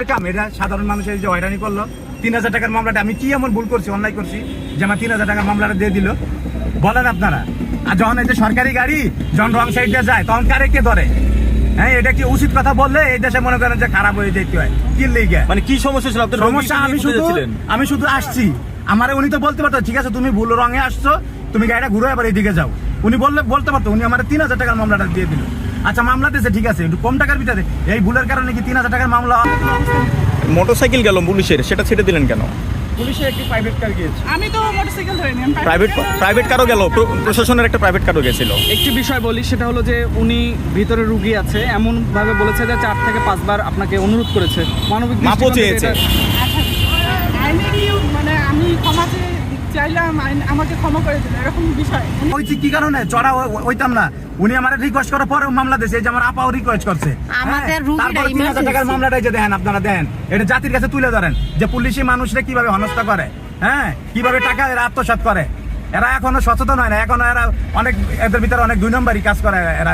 এটা সাধারণ মানুষের যে হয়রানি করলো ৩,০০০ টাকার মামলাটা আমি কি এমন ভুল করছি, অন্যায় করছি যে আমার ৩,০০০ টাকার মামলাটা দিয়ে দিল বলেন আপনারা। আর যখন এই যে সরকারি গাড়ি যখন রং সাইডে যায় তখন কারে কে ধরে? হ্যাঁ, এটা কি উচিত কথা বললে এই দেশে মনে করেন যে খারাপ হয়ে যেতে হয়? কি লিগে মানে কি সমস্যা ছিল আপনার? সমস্যা আমি শুধু আসছি, আমারে উনি তো বলতে পারতো ঠিক আছে তুমি ভুল রঙে আসছো, তুমি গাড়িটা ঘুরে এবার এইদিকে যাও। উনি বলতে পারতো, উনি আমার ৩,০০০ টাকার মামলাটা দিয়ে দিল। আচ্ছা মামলা দিয়েছে ঠিক আছে, একটু কম টাকার ভিতরে এই ভুলের কারণে কি ৩,০০০ টাকার মামলা? মোটরসাইকেল গেল পুলিশের, সেটা ছেড়ে দিলেন কেন? পুলিশের একটি প্রাইভেট কার গিয়েছে। আমি তো মোটরসাইকেল ধরিনি, আমি প্রাইভেট কারও গেল, প্রশাসনের একটা প্রাইভেট কারও গেছিল। একটি বিষয় বলি, সেটা হলো যে উনি ভিতরে রুগী আছে এমন ভাবে বলেছে যে 4 থেকে 5 বার আপনাকে অনুরোধ করেছে, মানবিক মাপও চেয়েছে। আইনে কি মানে আমি ক্ষমা চাইলাম, আমাকে ক্ষমা করে দিল, এরকম বিষয়। ওইছি কি কারণে চড়া হইতাম না, উনি আমার রিকোয়েস্ট করার পরেও মামলা দিয়েছে, যে আমার আপাও রিকোয়েস্ট করছে। আমাদের রুগীরা ৩,০০০ টাকার মামলাটাই যে দেখেন আপনারা দেন, এটা জাতির কাছে তুলে ধরেন যে পুলিশি মানুষরা কিভাবে হেনস্থা করে, হ্যাঁ কিভাবে টাকা এরা আত্মসাৎ করে। এরা এখনো সচেতন হয় না, এখনো এরা অনেক এদের ভিতরে অনেক 2 নম্বরই কাজ করে এরা।